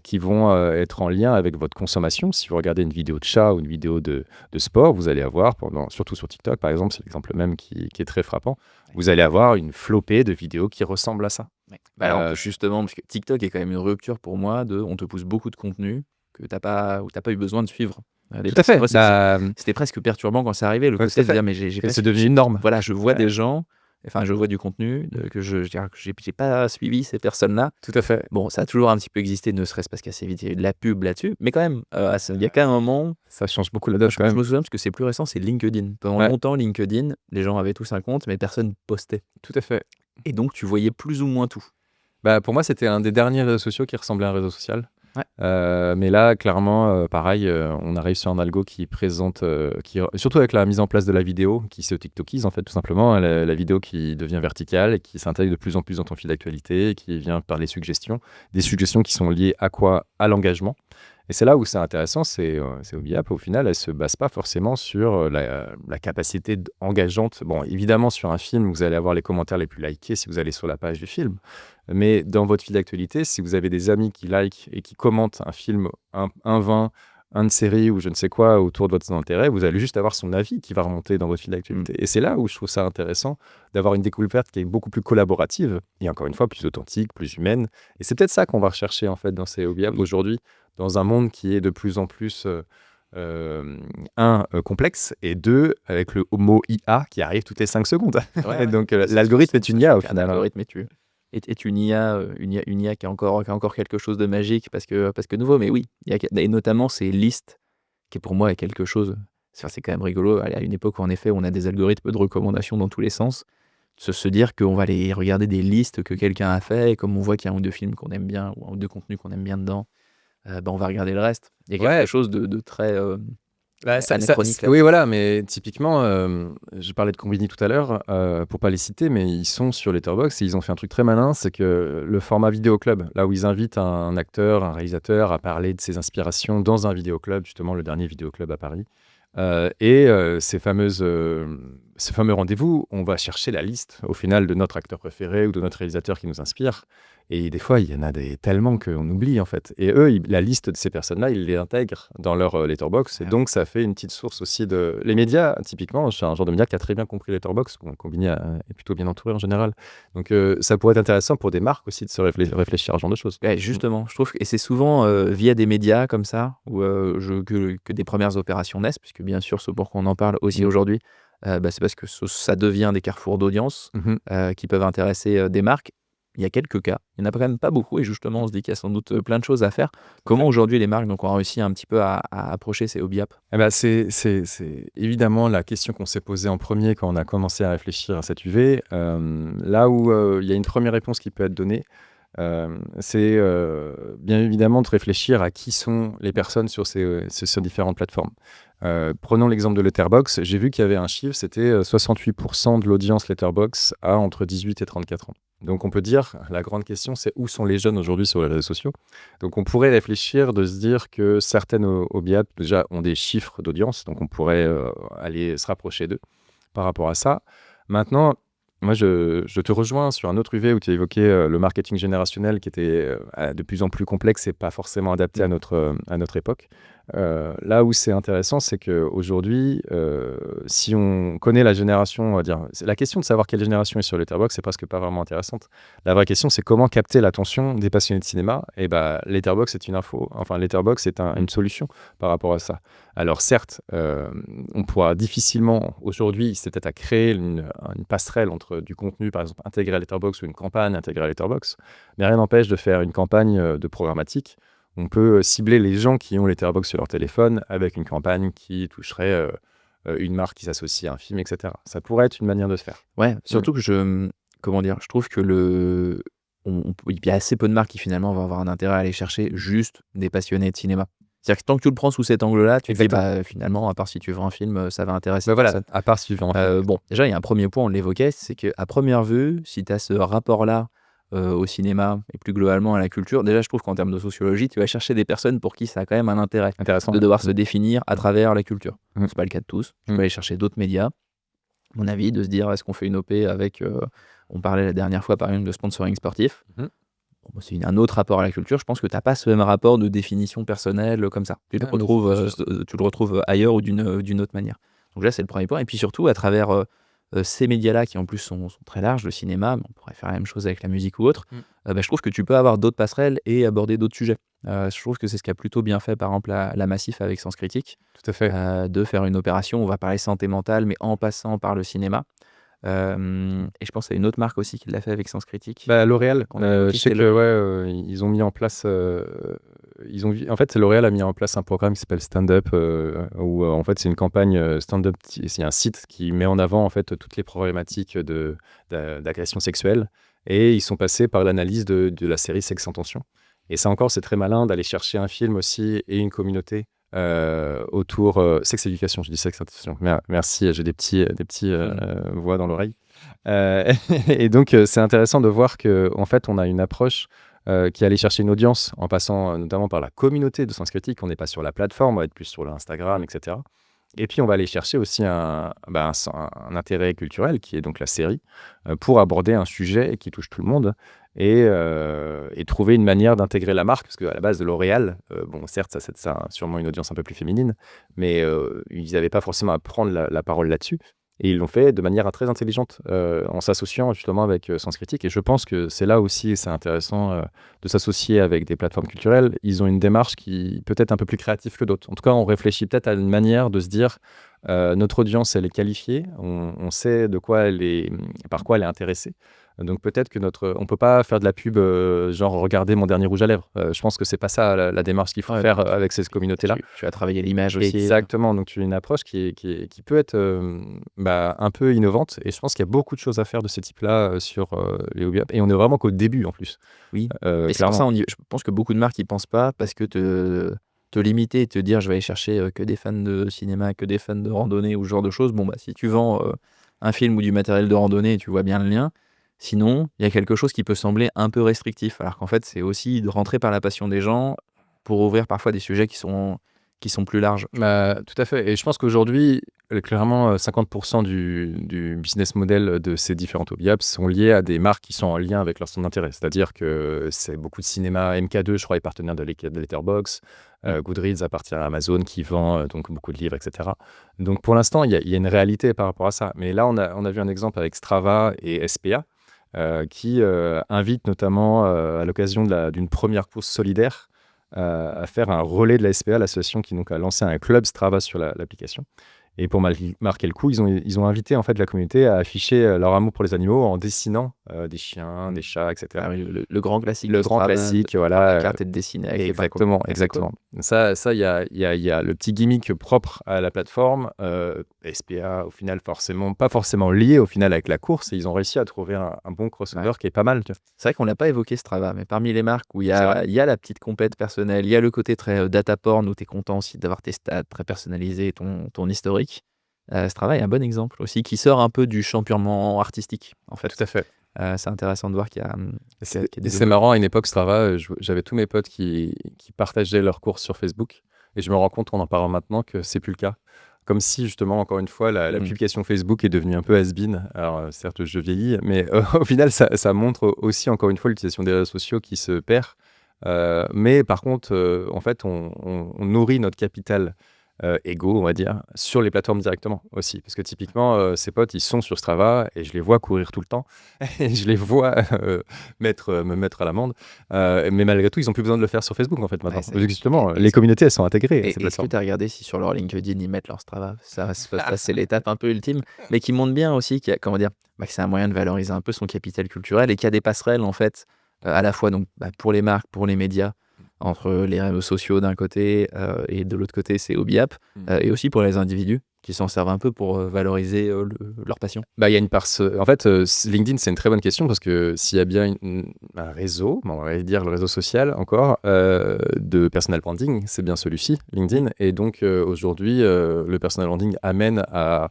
Speaker 2: qui vont être en lien avec votre consommation. Si vous regardez une vidéo de chat ou une vidéo de sport, vous allez avoir, surtout sur TikTok par exemple, c'est l'exemple même qui est très frappant, vous allez avoir une flopée de vidéos qui ressemblent à ça.
Speaker 1: Ouais. Bah alors, justement, parce que TikTok est quand même une rupture pour moi on te pousse beaucoup de contenu que t'as pas eu besoin de suivre.
Speaker 2: Tout à fait.
Speaker 1: Moi, c'était presque perturbant quand c'est arrivé, le
Speaker 2: Ouais,
Speaker 1: côté
Speaker 2: tout à
Speaker 1: de
Speaker 2: fait.
Speaker 1: dire, mais j'ai
Speaker 2: C'est
Speaker 1: presque-
Speaker 2: devenu une norme.
Speaker 1: Voilà, je vois
Speaker 2: Ouais.
Speaker 1: des gens, enfin, je vois du contenu que j'ai pas suivi ces personnes-là.
Speaker 2: Tout à fait.
Speaker 1: Bon, ça a toujours un petit peu existé, ne serait-ce parce qu'assez vite, il y a eu de la pub là-dessus, mais quand même, il y a qu'un moment,
Speaker 2: Ça change beaucoup la donne quand
Speaker 1: je
Speaker 2: même.
Speaker 1: me souviens parce que c'est plus récent, c'est LinkedIn. Pendant
Speaker 2: Ouais.
Speaker 1: longtemps, LinkedIn, les gens avaient tous un compte, mais personne postait.
Speaker 2: Tout à fait.
Speaker 1: Et donc, tu voyais plus ou moins tout.
Speaker 2: Bah, pour moi, c'était un des derniers réseaux sociaux qui ressemblait à un réseau social.
Speaker 1: Ouais.
Speaker 2: Mais là, clairement, pareil, on arrive sur un algo qui présente, surtout avec la mise en place de la vidéo, qui se tiktokise en fait, tout simplement, la vidéo qui devient verticale et qui s'intègre de plus en plus dans ton fil d'actualité, et qui vient par les suggestions, des suggestions qui sont liées à quoi? À l'engagement. Et c'est là où c'est intéressant, c'est Obiap, au final, elle se base pas forcément sur la capacité engageante. Bon, évidemment, sur un film, vous allez avoir les commentaires les plus likés si vous allez sur la page du film. Mais dans votre fil d'actualité, si vous avez des amis qui likent et qui commentent un film, un vin, une série ou je ne sais quoi autour de votre intérêt, vous allez juste avoir son avis qui va remonter dans votre fil d'actualité. Et c'est là où je trouve ça intéressant d'avoir une découverte qui est beaucoup plus collaborative et encore une fois plus authentique, plus humaine. Et c'est peut-être ça qu'on va rechercher en fait dans ces Obiap aujourd'hui, dans un monde qui est de plus en plus complexe et deux, avec le mot IA qui arrive toutes les 5 secondes.
Speaker 1: Ouais.
Speaker 2: Donc l'algorithme est une IA au
Speaker 1: Un
Speaker 2: final.
Speaker 1: algorithme est une IA, une IA qui a encore quelque chose de magique parce que nouveau. Mais oui, et notamment ces listes qui pour moi est quelque chose. C'est quand même rigolo. À une époque où en effet on a des algorithmes de recommandation dans tous les sens, se dire qu'on va aller regarder des listes que quelqu'un a fait et comme on voit qu'il y a un ou deux films qu'on aime bien ou un ou deux contenus qu'on aime bien dedans, on va regarder le reste. Il y a quelque chose de très
Speaker 2: Bah,
Speaker 1: anachronique là.
Speaker 2: oui, voilà, mais typiquement, je parlais de Combini tout à l'heure, pour pas les citer, mais ils sont sur Letterboxd et ils ont fait un truc très malin, c'est que le format vidéo club, là où ils invitent un acteur, un réalisateur à parler de ses inspirations dans un vidéo club, justement le dernier vidéo club à Paris, ces fameux rendez-vous, on va chercher la liste au final de notre acteur préféré ou de notre réalisateur qui nous inspire. Et des fois, il y en a tellement qu'on oublie en fait. Et eux, la liste de ces personnes-là, ils les intègrent dans leur Letterboxd. Et
Speaker 1: Ouais.
Speaker 2: donc, ça fait une petite source aussi de. Les médias, typiquement, c'est un genre de média qui a très bien compris Letterboxd. Combini est plutôt bien entouré en général. Donc, ça pourrait être intéressant pour des marques aussi de se réfléchir à ce genre de choses.
Speaker 1: Ouais, justement, je trouve et c'est souvent via des médias comme ça où que des premières opérations naissent, puisque bien sûr, ce pour qu'on en parle aussi aujourd'hui, c'est parce que ça devient des carrefours d'audience qui peuvent intéresser des marques. Il y a quelques cas, il n'y en a quand même pas beaucoup, et justement, on se dit qu'il y a sans doute plein de choses à faire. Comment aujourd'hui les marques donc, ont réussi un petit peu à approcher ces Obiap?
Speaker 2: Eh ben, c'est évidemment la question qu'on s'est posée en premier quand on a commencé à réfléchir à cette UV. Là où il y a une première réponse qui peut être donnée, c'est bien évidemment de réfléchir à qui sont les personnes sur ces différentes plateformes. Prenons l'exemple de Letterboxd. J'ai vu qu'il y avait un chiffre, c'était 68% de l'audience Letterboxd a entre 18 et 34 ans. Donc on peut dire, la grande question, c'est où sont les jeunes aujourd'hui sur les réseaux sociaux? Donc on pourrait réfléchir de se dire que certaines Obiap déjà ont des chiffres d'audience, donc on pourrait aller se rapprocher d'eux par rapport à ça. Maintenant, moi, je te rejoins sur un autre UV où tu as évoqué le marketing générationnel qui était de plus en plus complexe et pas forcément adapté à notre époque. Là où c'est intéressant, c'est qu'aujourd'hui, si on connaît la génération, on va dire, la question de savoir quelle génération est sur Letterboxd, c'est presque pas vraiment intéressante. La vraie question, c'est comment capter l'attention des passionnés de cinéma. Et bah, Letterboxd, c'est une info. Enfin, Letterboxd, c'est une solution par rapport à ça. Alors certes, on pourra difficilement, aujourd'hui, c'est peut-être à créer une passerelle entre du contenu, par exemple, intégré à Letterboxd ou une campagne intégrée à Letterboxd, mais rien n'empêche de faire une campagne de programmatique. On peut cibler les gens qui ont Letterboxd sur leur téléphone avec une campagne qui toucherait une marque qui s'associe à un film, etc. Ça pourrait être une manière de se faire.
Speaker 1: Ouais, surtout que je trouve que il y a assez peu de marques qui finalement vont avoir un intérêt à aller chercher juste des passionnés de cinéma. C'est-à-dire que tant que tu le prends sous cet angle-là, tu te dis,
Speaker 2: Exactement.
Speaker 1: Finalement, à part si tu vends un film, ça va intéresser
Speaker 2: Ben voilà,
Speaker 1: personne.
Speaker 2: à part suivant.
Speaker 1: Bon, déjà, il y a un premier point, on l'évoquait, c'est qu'à première vue, si tu as ce rapport-là au cinéma et plus globalement à la culture. Déjà, je trouve qu'en termes de sociologie, tu vas chercher des personnes pour qui ça a quand même un intérêt
Speaker 2: Intéressant.
Speaker 1: de devoir se définir à travers la culture.
Speaker 2: Mmh.
Speaker 1: C'est pas le cas de tous. Tu
Speaker 2: Mmh.
Speaker 1: peux aller chercher d'autres médias. Mon avis, de se dire, est-ce qu'on fait une OP avec, on parlait la dernière fois par exemple de sponsoring sportif.
Speaker 2: Mmh.
Speaker 1: Bon, bah, c'est un autre rapport à la culture. Je pense que tu n'as pas ce même rapport de définition personnelle comme ça. Tu le
Speaker 2: Ah, mais
Speaker 1: retrouves,
Speaker 2: c'est sûr.
Speaker 1: tu le retrouves ailleurs ou d'une autre manière. Donc là, c'est le premier point. Et puis surtout, à travers ces médias-là, qui en plus sont très larges, le cinéma, mais on pourrait faire la même chose avec la musique ou autre,
Speaker 2: Mmh.
Speaker 1: bah, je trouve que tu peux avoir d'autres passerelles et aborder d'autres sujets. Je trouve que c'est ce qu'a plutôt bien fait, par exemple, la Massif avec Sens Critique,
Speaker 2: Tout à fait.
Speaker 1: de faire une opération, on va parler santé mentale, mais en passant par le cinéma. Et je pense à une autre marque aussi qui l'a fait avec Sens Critique.
Speaker 2: Bah, L'Oréal,
Speaker 1: Qu'on a évoqué,
Speaker 2: je sais
Speaker 1: c'est
Speaker 2: que ils ont mis en place, en fait, L'Oréal a mis en place un programme qui s'appelle Stand Up, où en fait c'est une campagne Stand Up. C'est un site qui met en avant en fait toutes les problématiques d'agression sexuelle, et ils sont passés par l'analyse de la série Sex Intention. Et ça encore, c'est très malin d'aller chercher un film aussi et une communauté autour Sex Education. Je dis Sex Intention. Merci, j'ai des petits voix dans l'oreille. Et donc, c'est intéressant de voir qu'en fait, on a une approche qui allait chercher une audience en passant notamment par la communauté de Sens Critique. On n'est pas sur la plateforme, on va être plus sur l'Instagram, etc. Et puis, on va aller chercher aussi un intérêt culturel, qui est donc la série, pour aborder un sujet qui touche tout le monde et trouver une manière d'intégrer la marque. Parce qu'à la base de L'Oréal, bon, certes, ça a sûrement une audience un peu plus féminine, mais ils n'avaient pas forcément à prendre la parole là-dessus. Et ils l'ont fait de manière très intelligente, en s'associant justement avec Sens Critique. Et je pense que c'est là aussi, c'est intéressant de s'associer avec des plateformes culturelles. Ils ont une démarche qui peut être un peu plus créative que d'autres. En tout cas, on réfléchit peut-être à une manière de se dire, notre audience, elle est qualifiée, on sait par quoi elle est intéressée. Donc peut-être que on peut pas faire de la pub, genre regardez mon dernier rouge à lèvres. Je pense que c'est pas ça la démarche qu'il faut
Speaker 1: Ouais,
Speaker 2: faire avec ces communautés-là.
Speaker 1: tu as travaillé l'image aussi.
Speaker 2: Exactement, donc tu as une approche qui peut être un peu innovante, et je pense qu'il y a beaucoup de choses à faire de ce type-là sur les hobby apps, et on est vraiment qu'au début en plus.
Speaker 1: Oui, et c'est pour
Speaker 2: Clairement.
Speaker 1: ça, je pense que beaucoup de marques n'y pensent pas, parce que te limiter et te dire je vais aller chercher que des fans de cinéma, que des fans de randonnée ou ce genre de choses, bon, bah, si tu vends un film ou du matériel de randonnée, tu vois bien le lien. Sinon, il y a quelque chose qui peut sembler un peu restrictif, alors qu'en fait, c'est aussi de rentrer par la passion des gens pour ouvrir parfois des sujets qui sont plus larges.
Speaker 2: Bah, tout à fait, et je pense qu'aujourd'hui, clairement, 50% du business model de ces différentes hobby apps sont liés à des marques qui sont en lien avec leur centre d'intérêt. C'est-à-dire que c'est beaucoup de cinéma. MK2, je crois, est partenaire de Letterboxd. Goodreads appartient à Amazon, qui vend donc beaucoup de livres, etc. Donc pour l'instant, il y a une réalité par rapport à ça. Mais là, on a vu un exemple avec Strava et SPA, qui invitent notamment à l'occasion d'une première course solidaire à faire un relais de la SPA, l'association qui donc a lancé un club Strava sur l'application. Et pour marquer le coup, ils ont invité en fait la communauté à afficher leur amour pour les animaux en dessinant des chiens, des chats, etc.
Speaker 1: Ah oui, le grand classique.
Speaker 2: Le
Speaker 1: de
Speaker 2: grand
Speaker 1: Strava,
Speaker 2: classique,
Speaker 1: la
Speaker 2: voilà.
Speaker 1: carte est dessinée avec les
Speaker 2: Exactement,
Speaker 1: parcours.
Speaker 2: exactement. Ça, il y a le petit gimmick propre à la plateforme. SPA, au final, pas forcément lié au final avec la course. Et ils ont réussi à trouver un bon crossover qui est pas mal. Tu vois.
Speaker 1: C'est vrai qu'on l'a pas évoqué Strava, mais parmi les marques où il y
Speaker 2: C'est vrai.
Speaker 1: il y a la petite compète personnelle, il y a le côté très data porn où tu es content aussi d'avoir tes stats très personnalisés, ton historique. Strava est un bon exemple aussi, qui sort un peu du champ purement artistique, en fait.
Speaker 2: Tout à fait.
Speaker 1: C'est intéressant de voir qu'il y a,
Speaker 2: C'est marrant, à une époque, Strava, j'avais tous mes potes qui partageaient leurs courses sur Facebook. Et je me rends compte, en parlant maintenant, que c'est plus le cas. Comme si, justement, encore une fois, la publication Facebook est devenue un peu has-been. Alors, certes, je vieillis, mais au final, ça montre aussi, encore une fois, l'utilisation des réseaux sociaux qui se perd. Mais par contre, en fait, on nourrit notre capital ego, on va dire, sur les plateformes directement aussi. Parce que typiquement, ces potes, ils sont sur Strava et je les vois courir tout le temps. Et je les vois me mettre à l'amende. Mais malgré tout, ils n'ont plus besoin de le faire sur Facebook, en fait, maintenant.
Speaker 1: Ouais,
Speaker 2: Parce que justement,
Speaker 1: et
Speaker 2: les communautés, elles sont intégrées à
Speaker 1: Et
Speaker 2: ces
Speaker 1: est-ce que
Speaker 2: plateformes.
Speaker 1: tu as regardé si sur leur LinkedIn, ils mettent leur Strava? Ça, c'est l'étape un peu ultime, mais qui montre bien aussi qu'il y a, comment dire, que c'est un moyen de valoriser un peu son capital culturel et qu'il y a des passerelles, en fait, à la fois donc, pour les marques, pour les médias, entre les réseaux sociaux d'un côté et de l'autre côté, c'est hobby app, et aussi pour les individus qui s'en servent un peu pour valoriser leur passion.
Speaker 2: Bah, il y a une part. En fait, LinkedIn, c'est une très bonne question parce que s'il y a bien un réseau, on va dire le réseau social encore, de personal branding, c'est bien celui-ci, LinkedIn. Et donc, aujourd'hui, le personal branding amène à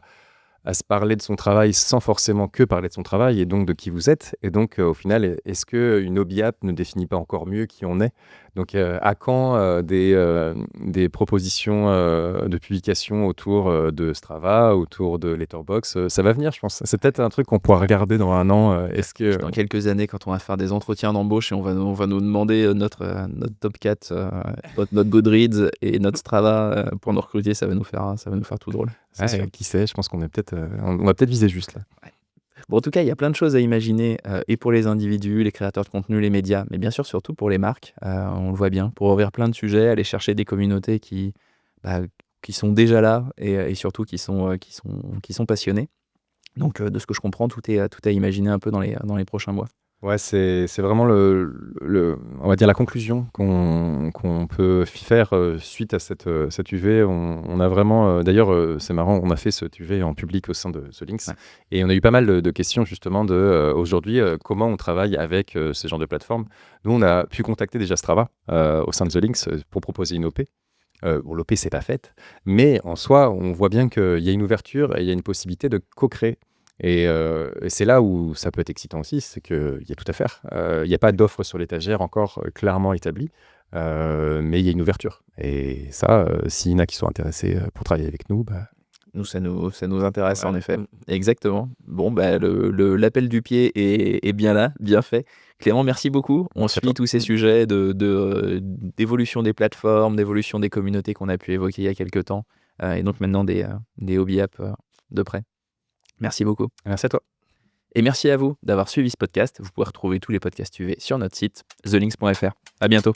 Speaker 2: à se parler de son travail sans forcément que parler de son travail et donc de qui vous êtes. Et donc, au final, est-ce qu'une hobby app ne définit pas encore mieux qui on est? Donc, à quand des propositions de publication autour de Strava, autour de Letterboxd? Ça va venir, je pense. C'est peut-être un truc qu'on pourra regarder dans un an. Est-ce que...
Speaker 1: Dans quelques années, quand on va faire des entretiens d'embauche et on va nous demander notre top 4, notre Goodreads et notre Strava pour nous recruter, ça va nous faire tout drôle. C'est
Speaker 2: Ouais,
Speaker 1: sûr.
Speaker 2: qui sait, je pense qu'on est peut-être, on va peut-être viser juste là.
Speaker 1: Bon, en tout cas, il y a plein de choses à imaginer et pour les individus, les créateurs de contenu, les médias, mais bien sûr surtout pour les marques. On le voit bien, pour ouvrir plein de sujets, aller chercher des communautés bah, qui sont déjà là et surtout qui sont passionnés. Donc, de ce que je comprends, tout est à imaginer un peu dans les prochains mois.
Speaker 2: Ouais, c'est vraiment on va dire la conclusion qu'on peut faire suite à cette UV. On a vraiment, d'ailleurs, c'est marrant, on a fait cette UV en public au sein de The Links
Speaker 1: Ouais.
Speaker 2: et on a eu pas mal de questions justement aujourd'hui, comment on travaille avec ces genres de plateformes. Nous, on a pu contacter déjà Strava au sein de The Links pour proposer une OP. Bon, l'OP, c'est pas faite, mais en soi, on voit bien qu'il y a une ouverture et il y a une possibilité de co-créer. Et c'est là où ça peut être excitant aussi, c'est qu'il y a tout à faire. Il n'y a pas d'offre sur l'étagère encore clairement établie, mais il y a une ouverture. Et ça, s'il y en a qui sont intéressés pour travailler avec nous, bah,
Speaker 1: Nous, ça nous intéresse en
Speaker 2: voilà.
Speaker 1: effet. Exactement. Bon, bah, l'appel du pied est bien là, bien fait. Clément, merci beaucoup. On
Speaker 2: Merci à toi.
Speaker 1: suit tous ces sujets d'évolution des plateformes, d'évolution des communautés qu'on a pu évoquer il y a quelques temps, et donc maintenant des hobby apps de près. Merci beaucoup.
Speaker 2: Merci à toi.
Speaker 1: Et merci à vous d'avoir suivi ce podcast. Vous pouvez retrouver tous les podcasts UV sur notre site thelinks.fr. À bientôt.